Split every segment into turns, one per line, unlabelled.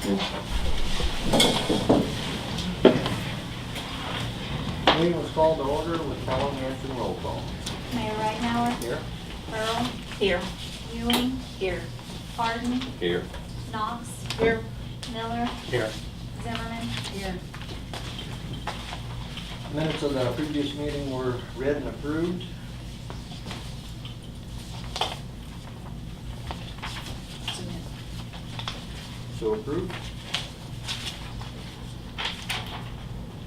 Meeting was called to order with following answering roll call.
Mayor Ridenhour.
Here.
Earl.
Here.
Ewing.
Here.
Hardin.
Here.
Knox.
Here.
Miller.
Here.
Zimmerman.
Here.
Minutes of the previous meeting were read and approved. So approved.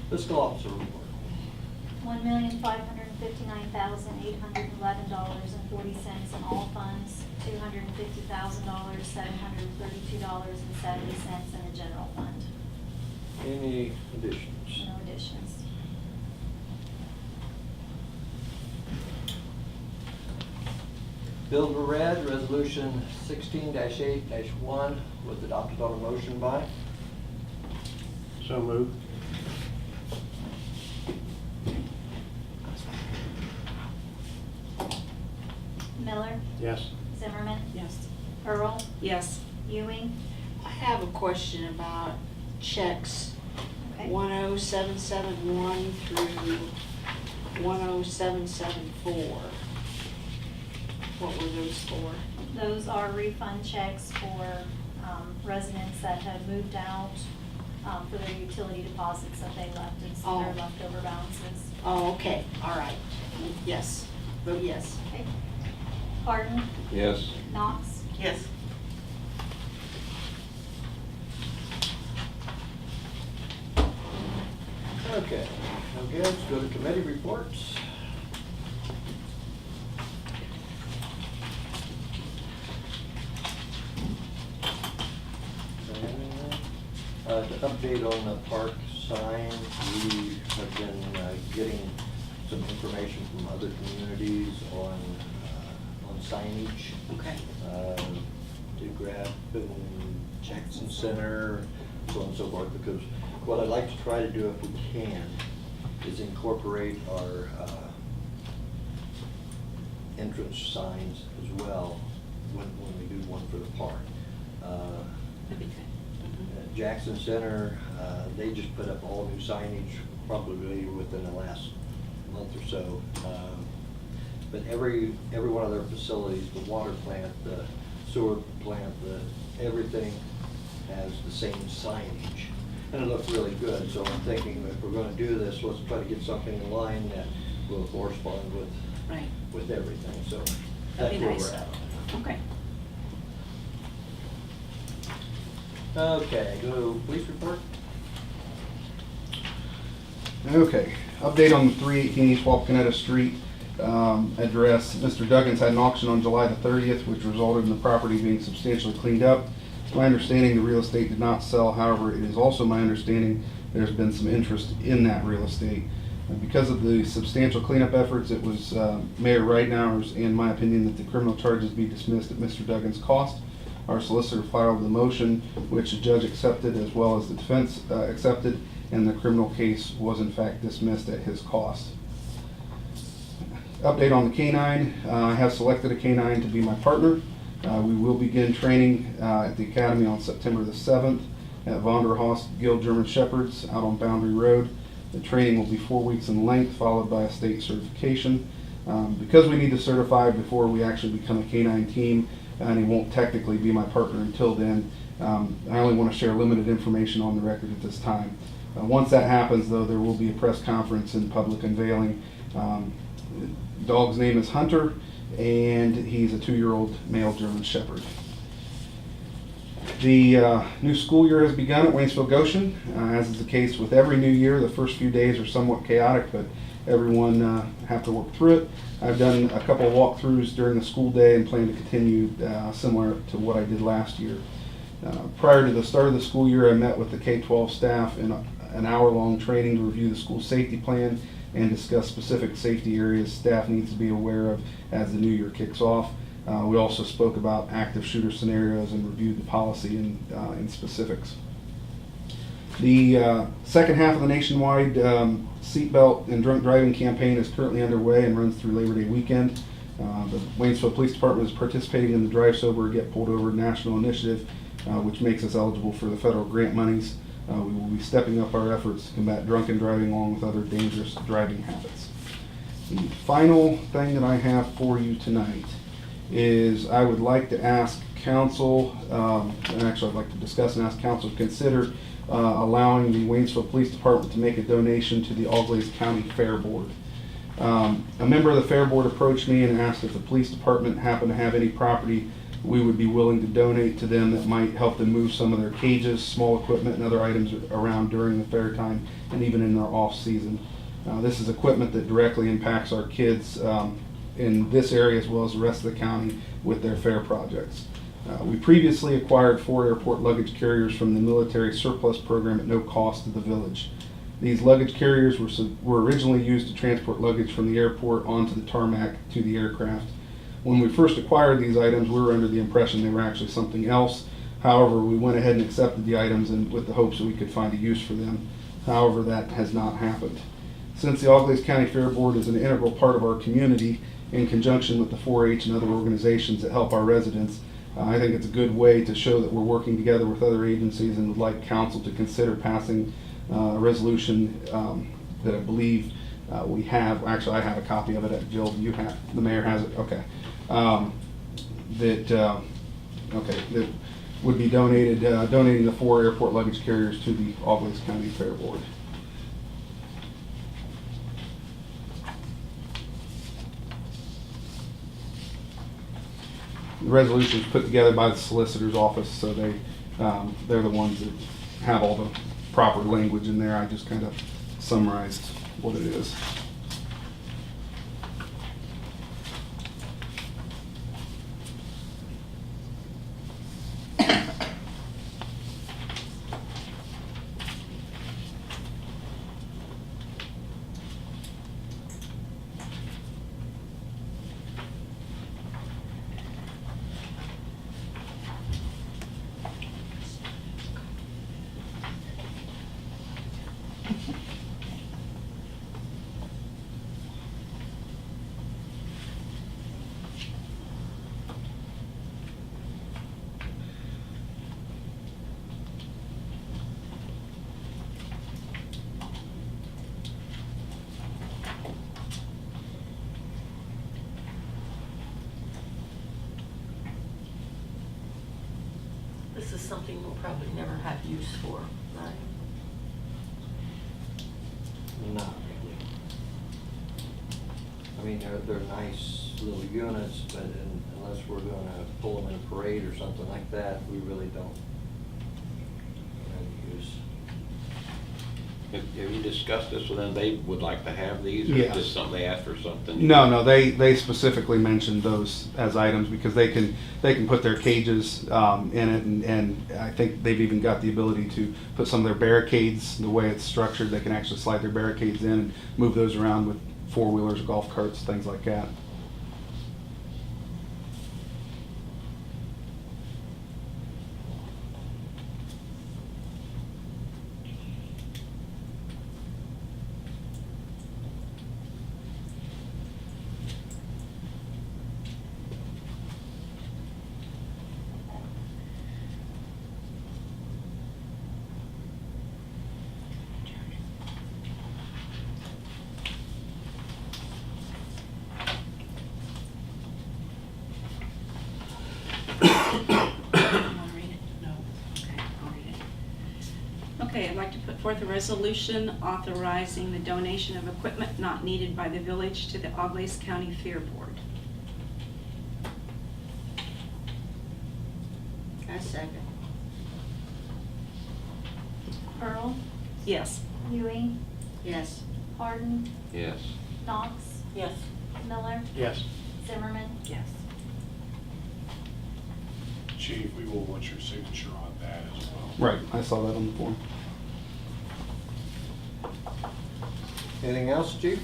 Fiscal officer report.
$1,559,811.40 in all funds, $250,000, $732.70 in the general fund.
Any additions?
No additions.
Bills were read. Resolution 16-8-1 was adopted on a motion by.
So moved.
Miller.
Yes.
Zimmerman.
Yes.
Earl.
Yes.
Ewing.
I have a question about checks.
Okay.
10771 through 10774. What were those for?
Those are refund checks for residents that have moved out for their utility deposits that they left and some of their
Oh.
leftover balances.
Oh, okay, all right. Yes, vote yes.
Okay. Hardin.
Yes.
Knox.
Yes.
Okay. Okay, let's go to committee reports. To update on the park sign, we have been getting some information from other communities on signage.
Okay.
To grab in Jackson Center, so on and so forth, because what I'd like to try to do if we can is incorporate our entrance signs as well when we do one for the park.
That'd be good.
At Jackson Center, they just put up all new signage probably within the last month or so. But every one of their facilities, the water plant, the sewer plant, everything has the same signage. And it looks really good, so I'm thinking if we're gonna do this, let's try to get something in line that will correspond
Right.
with everything, so that's
That'd be
where
nice.
we're at.
Okay.
Okay, go to police report.
Okay, update on the 318 East Wapakoneta Street address. Mr. Duggins had an auction on July the 30th, which resulted in the property being substantially cleaned up. It's my understanding the real estate did not sell. However, it is also my understanding there's been some interest in that real estate. And because of the substantial cleanup efforts, it was Mayor Ridenhour's, in my opinion, that the criminal charges be dismissed at Mr. Duggins' cost. Our solicitor filed the motion, which the judge accepted as well as the defense accepted, and the criminal case was in fact dismissed at his cost. Update on the canine. I have selected a canine to be my partner. We will begin training at the academy on September the 7th at Vonderhaus Guild German Shepherds out on Boundary Road. The training will be 4 weeks in length, followed by a state certification. Because we need to certify before we actually become a canine team, and he won't technically be my partner until then, I only want to share limited information on the record at this time. Once that happens, though, there will be a press conference and public unveiling. The dog's name is Hunter, and he's a 2-year-old male German Shepherd. The new school year has begun at Waynesfield Goshen. As is the case with every new year, the first few days are somewhat chaotic, but everyone have to work through it. I've done a couple of walkthroughs during the school day and plan to continue similar to what I did last year. Prior to the start of the school year, I met with the K-12 staff in an hour-long training to review the school safety plan and discuss specific safety areas staff needs to be aware of as the new year kicks off. We also spoke about active shooter scenarios and reviewed the policy in specifics. The second half of the nationwide seatbelt and drunk driving campaign is currently underway and runs through Labor Day weekend. The Waynesfield Police Department is participating in the Drive Sober, Get Pulled Over national initiative, which makes us eligible for the federal grant monies. We will be stepping up our efforts to combat drunken driving along with other dangerous driving habits. The final thing that I have for you tonight is I would like to ask council, and actually I'd like to discuss and ask council to consider allowing the Waynesfield Police Department to make a donation to the Auglaize County Fair Board. A member of the Fair Board approached me and asked if the police department happened to have any property we would be willing to donate to them that might help them move some of their cages, small equipment, and other items around during the fair time and even in their off season. This is equipment that directly impacts our kids in this area as well as the rest of the county with their fair projects. We previously acquired 4 airport luggage carriers from the military surplus program at no cost to the village. These luggage carriers were originally used to transport luggage from the airport onto the tarmac to the aircraft. When we first acquired these items, we were under the impression they were actually something else. However, we went ahead and accepted the items and with the hopes that we could find a use for them. However, that has not happened. Since the Auglaize County Fair Board is an integral part of our community, in conjunction with the 4-H and other organizations that help our residents, I think it's a good way to show that we're working together with other agencies, and would like council to consider passing a resolution that I believe we have. Actually, I have a copy of it. Jill, you have, the mayor has it. Okay. That would be donating the 4 airport luggage carriers to the Auglaize County Fair Board. The resolution is put together by the solicitor's office, so they're the ones that have all the proper language in there. I just kind of summarized what it is.
This is something we'll probably never have use for, right?
Not really. I mean, they're nice little units, but unless we're gonna pull them in a parade or something like that, we really don't have use.
Have you discussed this with them? They would like to have these, or
Yes.
just something they asked for something?
No, they specifically mentioned those as items because they can put their cages in it, and I think they've even got the ability to put some of their barricades. The way it's structured, they can actually slide their barricades in and move those around with 4-wheelers, golf carts, things like that.
Okay, I'd like to put forth a resolution authorizing the donation of equipment not needed by the village to the Auglaize County Fair Board.
I second.
Pearl,
Yes.
Ewing,
Yes.
Harden,
Yes.
Knox,
Yes.
Miller,
Yes.
Zimmerman.
Yes.
Chief, we will want your signature on that as well.
Right, I saw that on the form.
Anything else, Chief?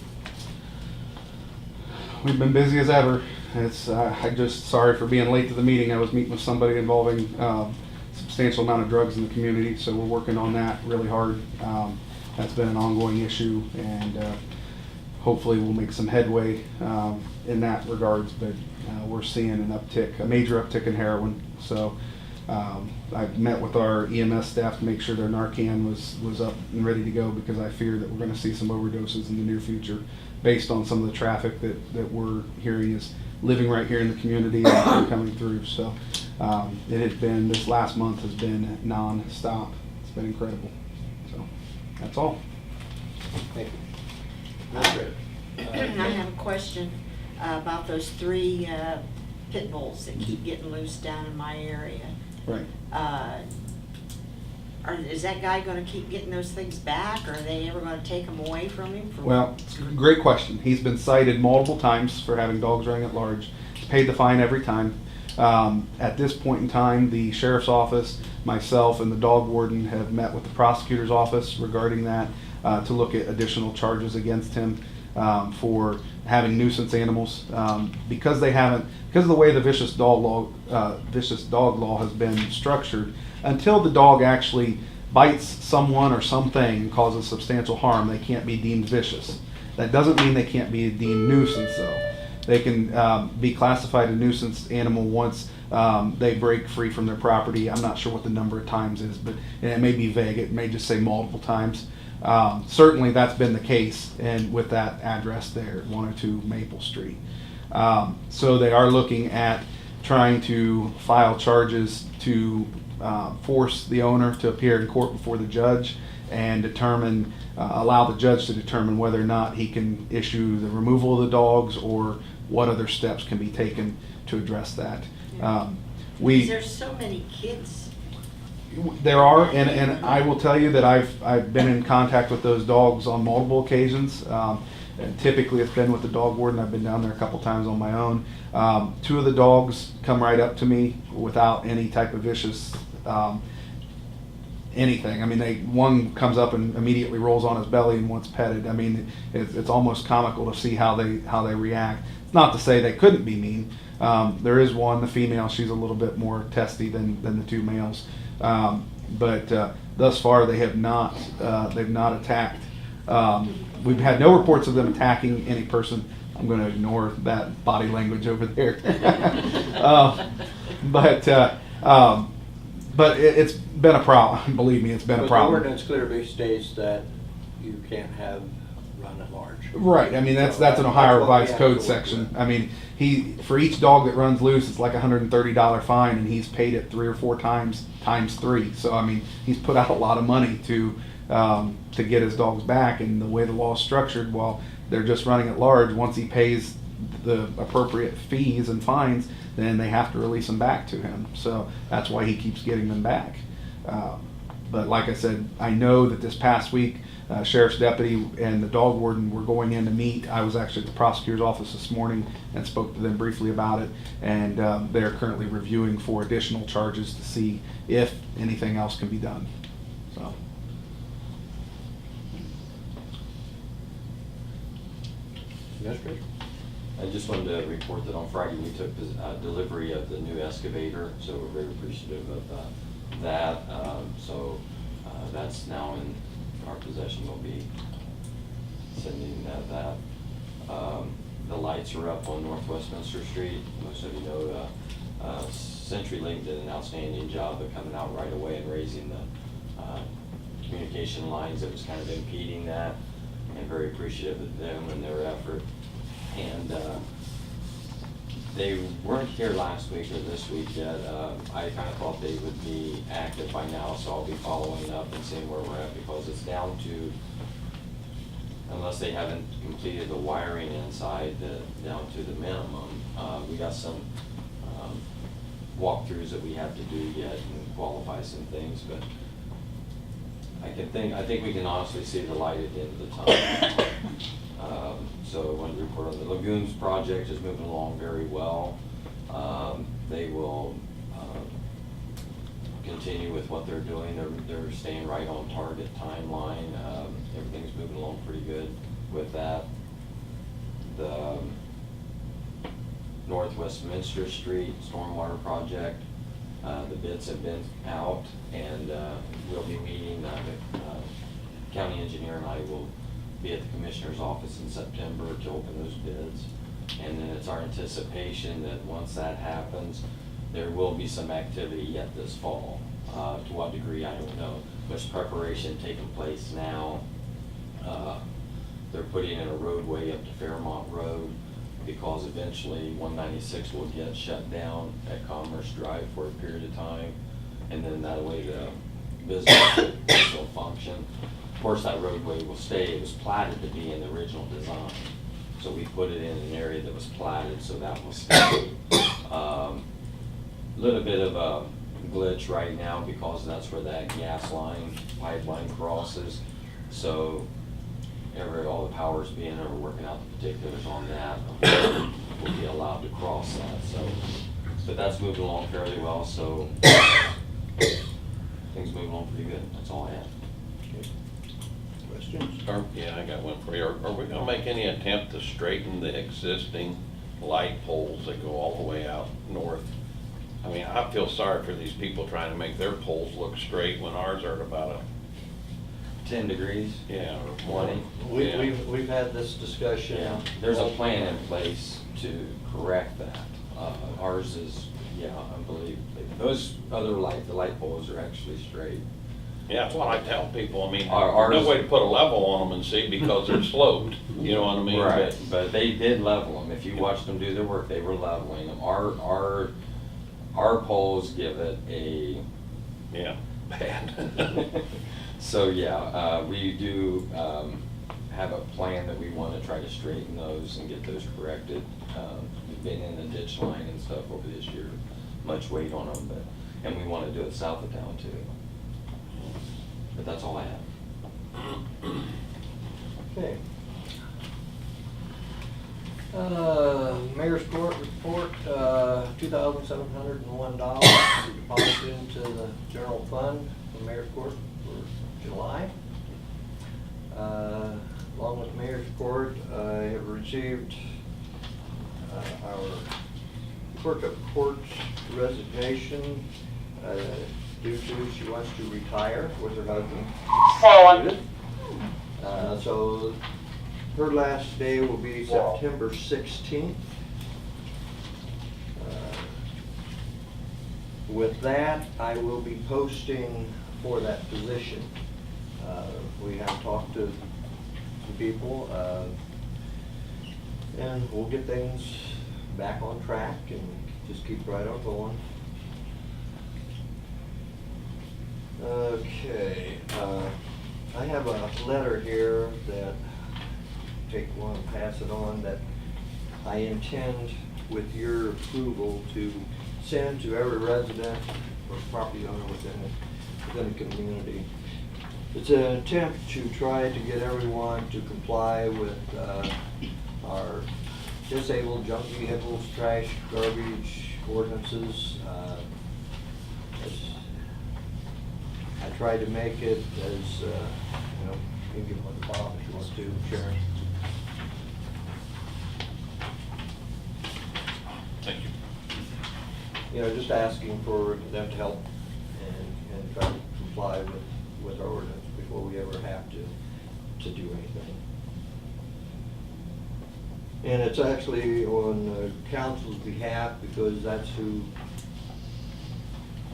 We've been busy as ever. It's I just sorry for being late to the meeting. I was meeting with somebody involving substantial amount of drugs in the community, so we're working on that really hard. That's been an ongoing issue, and hopefully we'll make some headway in that regards. But we're seeing an uptick, a major uptick in heroin. So I met with our EMS staff to make sure their Narcan was up and ready to go, because I fear that we're going to see some overdoses in the near future based on some of the traffic that we're hearing is living right here in the community and coming through. So it has been, this last month has been non-stop. It's been incredible. So that's all.
Thank you.
I have a question about those 3 pit bulls that keep getting loose down in my area.
Right.
Is that guy gonna keep getting those things back, or are they ever gonna take them away from him?
Well, it's a great question. He's been cited multiple times for having dogs running at large. He's paid the fine every time. At this point in time, the sheriff's office, myself, and the dog warden have met with the prosecutor's office regarding that to look at additional charges against him for having nuisance animals, because of the way the vicious dog law has been structured. Until the dog actually bites someone or something and causes substantial harm, they can't be deemed vicious. That doesn't mean they can't be deemed nuisance, though. They can be classified a nuisance animal once they break free from their property. I'm not sure what the number of times is, but and it may be vague. It may just say multiple times. Certainly that's been the case, and with that address there, 102 Maple Street. So they are looking at trying to file charges to force the owner to appear in court before the judge and determine, allow the judge to determine whether or not he can issue the removal of the dogs or what other steps can be taken to address that.
There's so many kids.
There are, and I will tell you that I've been in contact with those dogs on multiple occasions. And typically it's been with the dog warden. I've been down there a couple times on my own. 2 of the dogs come right up to me without any type of vicious anything. I mean, one comes up and immediately rolls on his belly and wants petted. I mean, it's almost comical to see how they react. It's not to say they couldn't be mean. There is one, the female. She's a little bit more testy than the 2 males. But thus far they have not. They've not attacked. We've had no reports of them attacking any person. I'm going to ignore that body language over there. But it's been a problem. Believe me, it's been a problem.
But the ordinance clearly states that you can't have run at large.
Right. I mean, that's an Ohio Revised Code section. I mean, for each dog that runs loose, it's like a $130 fine, and he's paid it 3 or 4 times, times 3. So I mean, he's put out a lot of money to get his dogs back. And the way the law is structured, while they're just running at large, once he pays the appropriate fees and fines, then they have to release them back to him. So that's why he keeps getting them back. But like I said, I know that this past week, sheriff's deputy and the dog warden were going in to meet. I was actually at the prosecutor's office this morning and spoke to them briefly about it. And they're currently reviewing for additional charges to see if anything else can be done. So.
Administrator?
I just wanted to report that on Friday we took delivery of the new excavator, so we're very appreciative of that. That's now in our possession. We'll be sending that. The lights are up on North Westminster Street. Most of you know CenturyLink did an outstanding job of coming out right away and raising the communication lines that was kind of impeding that, and very appreciative of them and their effort. And they weren't here last week or this week yet. I kind of thought they would be active by now, so I'll be following up and seeing where we're at, because it's down to, unless they haven't completed the wiring inside, down to the minimum. We got some walkthroughs that we have to do yet and qualify some things, but I think we can honestly see the light at the end of the tunnel. So I wanted to report on the Lagoons project is moving along very well. They will continue with what they're doing. They're staying right on target timeline. Everything's moving along pretty good with that. The North Westminster Street stormwater project, the bids have been out, and we'll be meeting. The county engineer and I will be at the commissioner's office in September to open those bids. And then it's our anticipation that once that happens, There will be some activity yet this fall. To what degree, I don't know. There's preparation taking place now. They're putting in a roadway up to Fairmont Road because eventually 196 will get shut down at Commerce Drive for a period of time. And then that way the business will still function. Of course, that roadway will stay. It was platted to be in the original design. So we put it in an area that was platted, so that will stay. Little bit of a glitch right now because that's where that gas line, pipeline crosses. So all the powers being there, we're working out the particulars on that. We'll be allowed to cross that, so. But that's moving along fairly well, so things moving along pretty good. That's all I have.
Questions?
Yeah, I got one for you. Are we gonna make any attempt to straighten the existing light poles that go all the way out north? I mean, I feel sorry for these people trying to make their poles look straight when ours are at about
10 degrees?
or
20?
Yeah.
We've had this discussion.
Yeah, there's a plan in place to correct that. Ours is, unbelievable. Those other the light poles are actually straight.
Yeah, that's what I tell people. I mean,
Ours-
there's no way to put a level on them and see because they're sloped, you know what I mean?
Right, but they did level them. If you watched them do their work, they were leveling them. Our poles give it a.
Yeah, bad.
So, we do have a plan that we want to try to straighten those and get those corrected. We've been in the ditch line and stuff over this year, much weight on them, and we want to do it south of town too. But that's all I have.
Okay. Mayor's Court report, $2,701 deposited into the general fund for Mayor's Court for July. Along with Mayor's Court, I have received our Clerk of Court's resignation due to she wants to retire with her husband. Judith. So her last day will be September 16th. With that, I will be posting for that position. We have talked to the people, and we'll get things back on track and just keep right on going. Okay, I have a letter here that take one, pass it on, that I intend with your approval to send to every resident or property owner within the community. It's an attempt to try to get everyone to comply with our disabled junk vehicles, trash, garbage ordinances. I tried to make it as, you can give one to Bob if you want to, Sharon.
Thank you.
Just asking for them to help and try to comply with our ordinance before we ever have to do anything. And it's actually on the council's behalf because that's who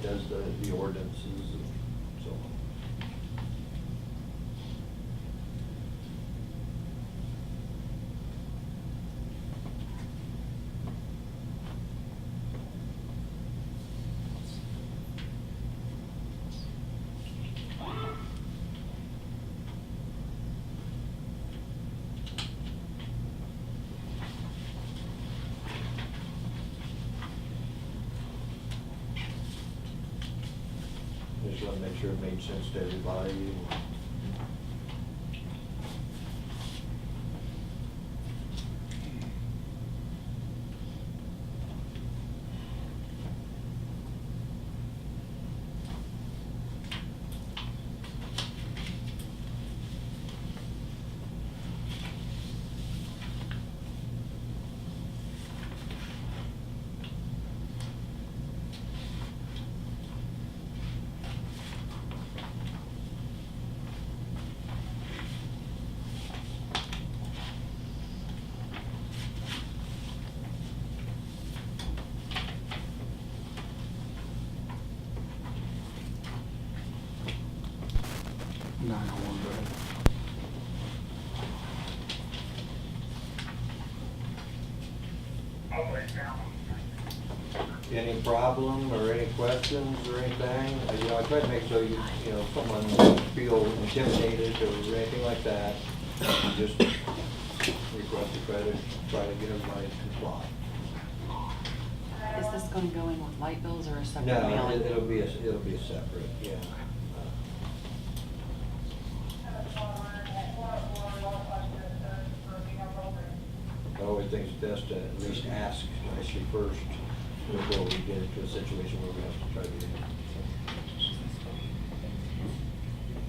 does the ordinances and so on. Just want to make sure it made sense to everybody.
No, I don't want to go ahead.
Any problem or any questions or anything? You know, I try to make so someone doesn't feel intimidated or anything like that. You just request to try to get everybody to comply.
Is this gonna go in with light bills or a separate
No,
mailing?
it'll be a separate, yeah. I always think it's best to at least ask nicely first before we get into a situation where we have to try to get in.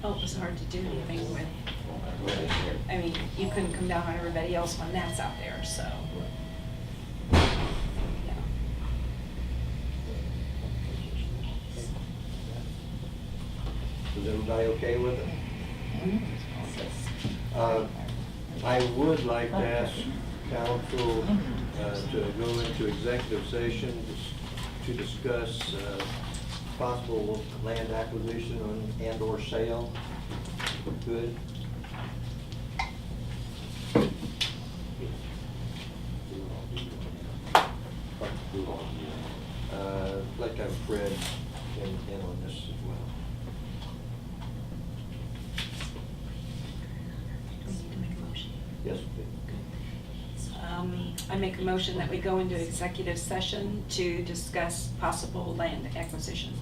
Oh, it was hard to do anything with. I mean, you couldn't come down on everybody else when that's out there, so. Yeah.
Is everybody okay with it? I would like to ask council to go into executive session to discuss possible land acquisition and/or sale. Good. I'd like to have Fred in on this as well.
We need to make a motion.
Yes, please.
I make a motion that we go into executive session to discuss possible land acquisition.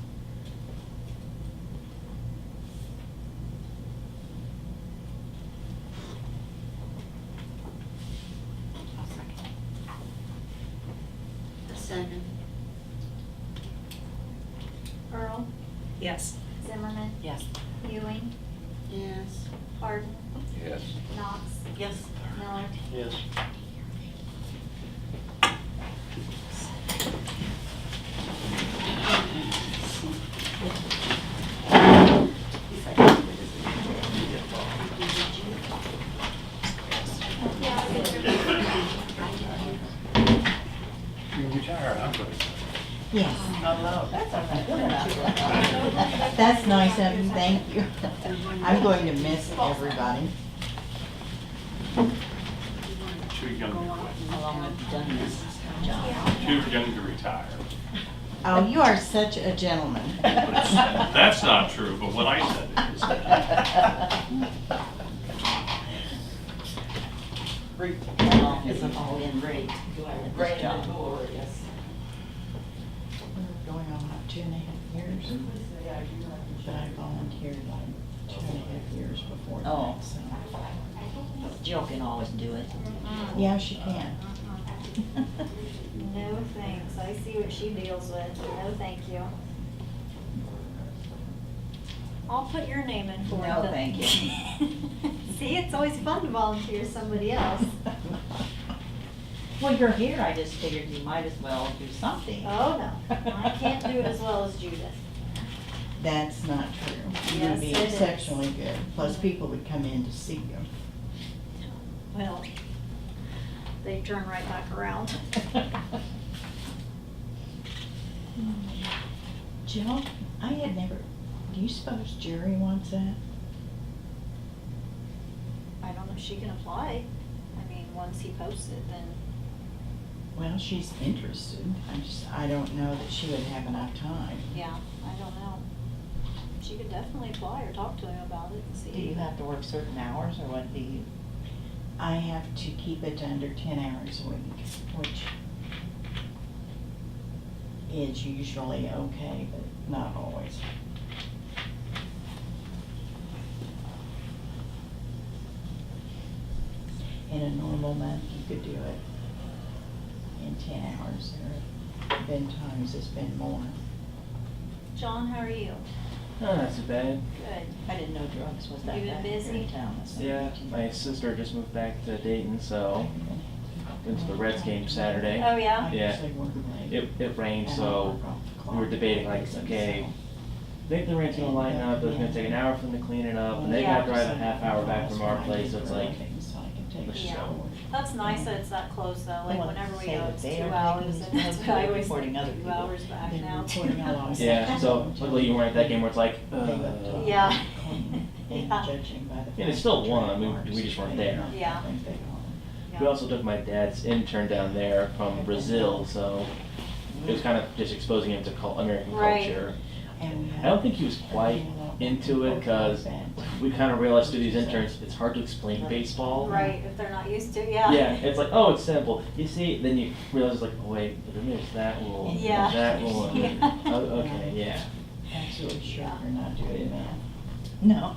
I'll second.
A second.
Earl,
Yes.
Zimmerman,
Yes.
Ewing,
Yes.
Harden,
Yes.
Knox,
Yes.
Miller.
Yes.
You retire, I'm going to.
Yes. That's nice of you, thank you. I'm going to miss everybody.
Too young to quit.
How long have you done this, John?
Too young to retire.
Oh, you are such a gentleman.
That's not true, but what I said it is.
Isn't all in great. Great job. Going on about 2.5 years. But I volunteered like 2.5 years before
Oh.
that, so.
Jill can always do it.
Yeah, she can.
No thanks, I see what she deals with, no thank you. I'll put your name in for it.
No,
but-
thank you.
See, it's always fun to volunteer somebody else.
Well, you're here, I just figured you might as well do something.
Oh, no, I can't do it as well as Judith.
That's not true. You
Yes,
would be
it is.
exceptionally good. Plus, people would come in to see you.
Well, they turn right back around.
Jill, I had never, do you suppose Jerry wants that?
I don't know if she can apply. I mean, once he posts it, then,
Well, she's interested. I don't know that she would have enough time.
yeah, I don't know. She could definitely apply or talk to him about it and see.
Do you have to work certain hours, or what do you?
I have to keep it to under 10 hours a week, which is usually okay, but not always. In a normal month, you could do it in 10 hours. There have been times it's been more.
John, how are you?
Oh, not too bad.
Good.
I didn't know drugs was that
You been
bad here
busy?
in town. That's
Yeah,
not
my sister just moved back to Dayton, so went to the Reds game Saturday.
Oh, yeah?
I
Yeah.
usually work late.
It rained,
And I
so
work off the
we were
clock.
debating like, okay, I think the rain's gonna lighten up, but it's gonna take an hour for them to clean it up, and they
Yeah.
gotta drive a half hour back from our place, so it's like, let's just
Yeah.
go.
That's nice that it's that close though, like
Well,
whenever we
say
go,
that
it's
they
2
are
hours,
taking
and
these
that's
notes,
what I
they're
always
reporting
think,
other
2
people.
hours back
They're
now.
reporting all our
Yeah, so luckily you weren't at that game where it's like,
They went to
Yeah.
clean. And
Yeah.
judging by the.
And it's still
fact
one,
that
I mean,
trademarks,
we just weren't
they
there.
don't
Yeah.
think they own
Yeah.
We also took my dad's intern down there from Brazil, so it was kind of just exposing him to American
Right.
culture.
it. And we
I
had-
don't think he was quite into it because we kind of realized through these interns, it's hard to explain baseball.
Right, if they're not used to, yeah.
Yeah, it's like, oh, it's simple. You see, then you realize like, oh wait, but then there's that rule, and
Yeah.
there's that rule. And
Yeah.
oh, okay, yeah.
Absolutely sure
Yeah.
you're not doing that. No.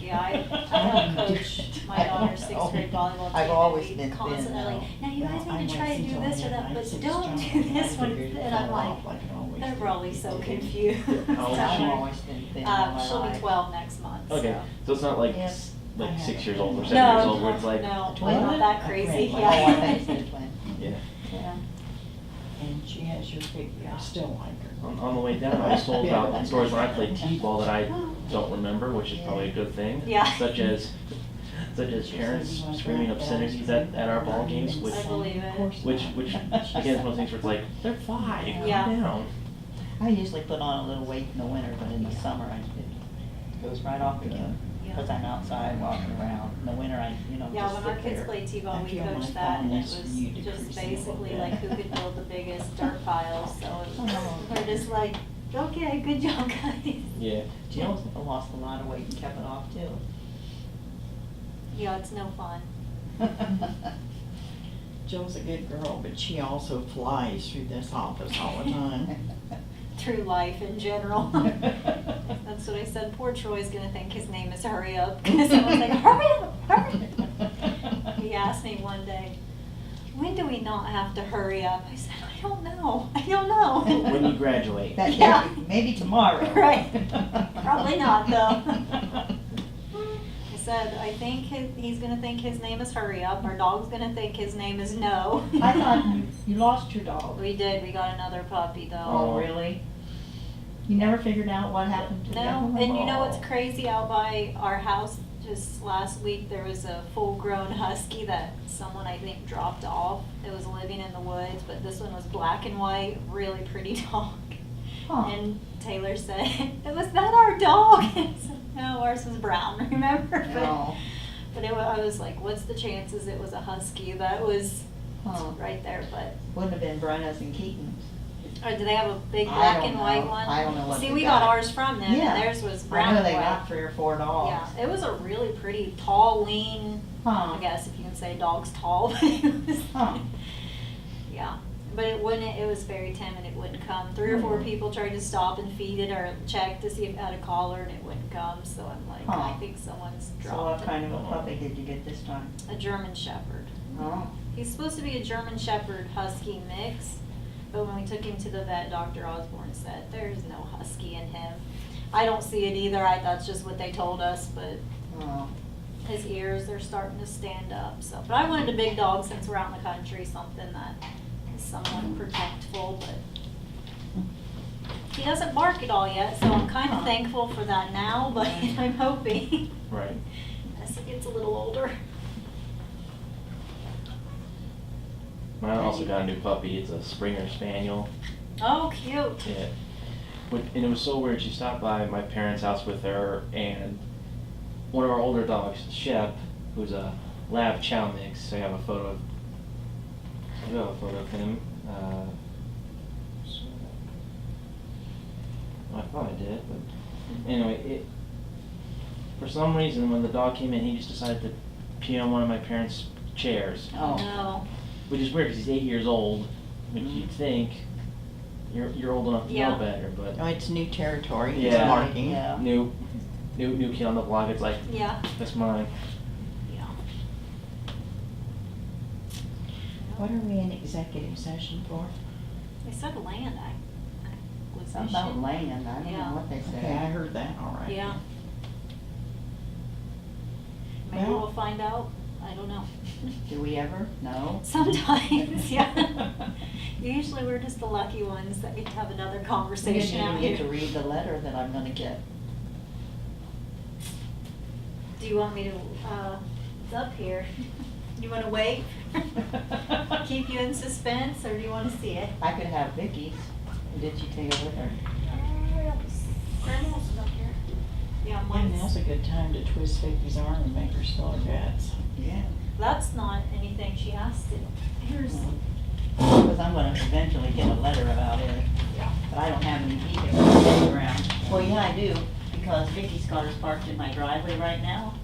Yeah, I help coach my daughter's sixth grade volleyball team.
I've always
and
been
we constantly
thin,
like, now you guys
Well,
need to
I
try
went
to do
until
this
I
or
had
that,
my
but
sixth
don't
child,
do
and I
this one.
figured it
And I'm
fell
like,
off like it always
they're
did.
probably so confused.
How old is
I've
she?
always been thin all my
She'll be
life.
12 next month, so.
Okay, so it's not like
Yes, I
like
have
6
a
years old or
twin.
7 years
No,
old where it's like,
no,
Twin?
not that
A
crazy,
twin.
yeah.
Oh, I thought you said a twin.
yeah.
Yeah.
And she has your figure, I still like her.
On the way down, I was told about stories when I played t-ball that I don't remember, which is probably a good thing.
Yeah.
Such as parents screaming obscenities at our ball games, which
I believe it.
again is one of those things where it's like, they're 5,
Yeah.
calm down.
I usually put on a little weight in the winter, but in the summer, it goes right off again.
Yeah.
Because I'm outside walking around. In the winter,
Yeah,
just
when our
sit
kids
there.
played T-ball,
I
we
feel my
coached that, and it
fondness for you
was just
decreasing a little
basically
bit.
like who could build the biggest dirt piles, so it was,
Oh.
we're just like, okay, good job, guys.
Yeah.
Jill lost a lot of weight and kept it off too.
Yeah, it's no fun.
Jill's a good girl, but she also flies through this office all the time.
Through life in general. That's what I said, poor Troy's gonna think his name is Hurry Up, because someone's like, hurry up, hurry up. He asked me one day, when do we not have to hurry up? I said, I don't know.
When you graduate.
That
Yeah.
maybe tomorrow.
Right. Probably not, though. I said, I think he's gonna think his name is Hurry Up, our dog's gonna think his name is No.
I thought you lost your dog.
We did, we got another puppy though.
Oh, really? You never figured out what happened to the other
No,
one?
and you know what's
Oh.
crazy, out by our house, just last week, there was a full-grown husky that someone I think dropped off. It was living in the woods, but this one was black and white, really pretty dog.
Huh.
And Taylor said, was that our dog? I said, no, ours was brown, remember?
No.
But I was like, what's the chances it was a husky? That was
Huh.
right there, but,
Wouldn't have been Brenna's and Keaton's.
or do they have a big
I
black
don't
and white
know.
one?
I don't know what
See,
they
we got
got.
ours from them,
Yeah.
and theirs was
I
brown
know
and
they
white.
got 3 or 4 dogs.
Yeah, it was a really pretty, tall, lean,
Huh.
I guess if you can say dog's tall, but it was,
Huh.
yeah. But it wouldn't, it was very timid, it wouldn't come. 3 or 4
Hmm.
people tried to stop and feed it or check to see if it had a collar, and it wouldn't come, so I'm like, I
Huh.
think someone's
So
dropped
what
it.
kind of a puppy did you get this time?
A German Shepherd.
Oh.
He's supposed to be a German Shepherd Husky mix, but when we took him to the vet, Dr. Osborne said, there's no Husky in him. I don't see it either, that's just what they told us, but
Oh.
his ears, they're starting to stand up, so. But I wanted a big dog since we're out in the country, something that is somewhat protectful, but he doesn't bark at all yet, so I'm kind of thankful for that now, but I'm hoping
Right.
as he gets a little older.
Mine also got a new puppy. It's a Springer Spaniel.
Oh, cute.
Yeah. And it was so weird. She stopped by my parents' house with her, and one of our older dogs, Shep, who's a Lab Chow mix. So I have a photo of. I do have a photo of him. I thought I did, but anyway, for some reason when the dog came in, he just decided to pee on one of my parents' chairs.
Oh.
No.
Which is weird because he's 8 years old, which you'd think you're old enough to
Yeah.
know better, but
Oh, it's new territory, he's
Yeah.
marking.
Yeah.
new kid on the block. It's like
Yeah.
that's mine.
Yeah.
What are we in executive session for?
They said land acquisition.
Something about land, I don't
Yeah.
know what they said.
Okay, I heard that, all right.
Yeah. Maybe
Well-
we'll find out. I don't know.
Do we ever? No?
Sometimes, yeah. Usually we're just the lucky ones that get to have another
We didn't
conversation
even
out
get to
here.
read the letter that I'm gonna get.
Do you want me to, it's up here. You wanna wait? Keep you in suspense, or do you wanna see it?
I could have Vicky's. Did you take it with her?
Grandma's is up here. Yeah,
And
mine's,
now's a good time to twist Vicky's arm and make her spill her guts.
Yeah.
that's not anything she has to, here's,
Because I'm gonna eventually get a letter about it, but I don't have any vehicles sitting around. Well, yeah, I do, because Vicky's car is parked in my driveway right now.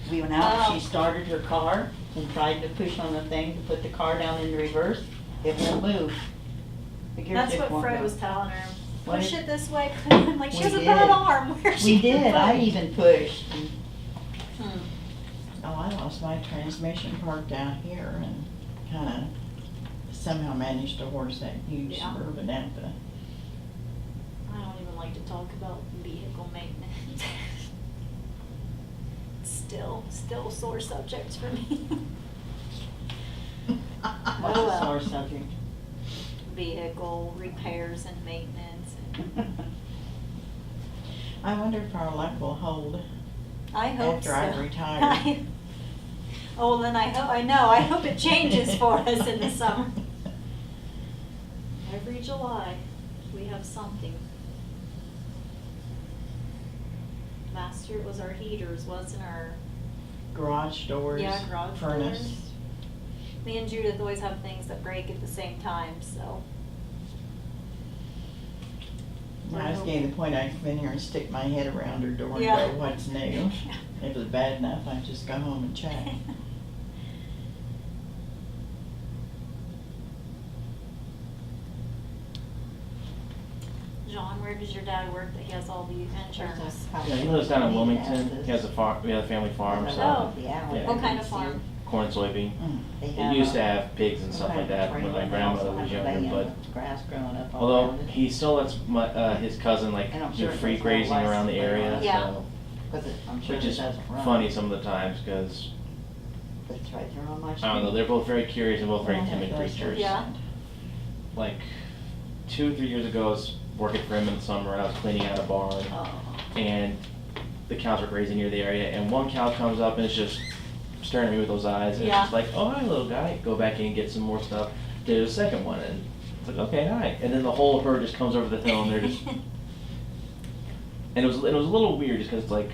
We went out,
Oh.
she started her car and tried to push on the thing to put the car down into reverse. It won't move. The gear
that's
shift
what
won't
Fred
go.
was telling her.
What
Push
is-
it this way, I'm like, she
We
has a
did.
bad arm, where's she?
We did, I
going?
even pushed.
Hmm.
Oh, I lost my transmission parked out here and kinda somehow managed to horse that huge
Yeah.
Suburban out the.
I don't even like to talk about vehicle maintenance. Still a sore subject for me.
What's
Oh,
a
well.
sore subject?
Vehicle repairs and maintenance.
I wonder if our luck will hold.
I hope so.
After I retire.
Oh, well, then I hope it changes for us in the summer. Every July, we have something. Last year it was our heaters, wasn't our,
Garage doors.
yeah, garage
furnace.
doors. Me and Judith always have things that break at the same time, so.
I was getting to the point I'd come in here and stick my head around her door and
Yeah.
go, what's new? If it was bad enough, I'd just go home and check.
John, where does your dad work that he has all the insurance?
Yeah, he lives down in Wilmington. He has a farm, we have a family farm,
Oh.
so.
Yeah.
What kind of farm?
Corn and soybean.
They
It
have
used to
a-
have pigs and stuff like that when my grandmother was younger, but
Grass growing up all
although
around it.
he still lets his cousin like
And I'm
do
sure
free
there's no
grazing
less
around the area,
Yeah.
so.
But I'm sure
Which
it
is
doesn't run.
funny some of the times, cause
But it's right there on my street.
I don't know, they're both very curious and both very
Well,
timid
that's
creatures.
Yeah.
Like 2 or 3 years ago, I was working for him in the summer and I was cleaning out a barn.
Oh.
And the cows were grazing near the area, and one cow comes up and it's just staring at me with those eyes, and
Yeah.
it's just like, oh, hi, little guy. Go back in and get some more stuff. Did a second one, and it's like, okay, hi. And then the whole herd just comes over the hill, and they're just, and it was a little weird, just because it's like,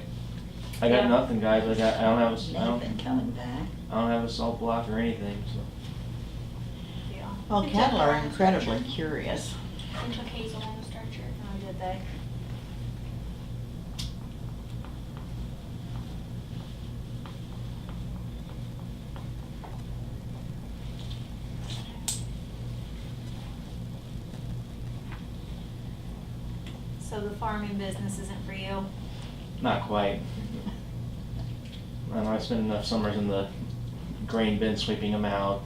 I got
Yeah.
nothing, guys. Like I don't have
Nothing coming back.
I don't have a salt block or anything. So
Yeah.
Well,
Who
cattle
took
are
her on the
incredibly
stretcher?
curious.
Who took Hazel on the stretcher? Oh, did they? So the farming business isn't for you?
not quite. I don't know, I spent enough summers in the grain bin sweeping them out.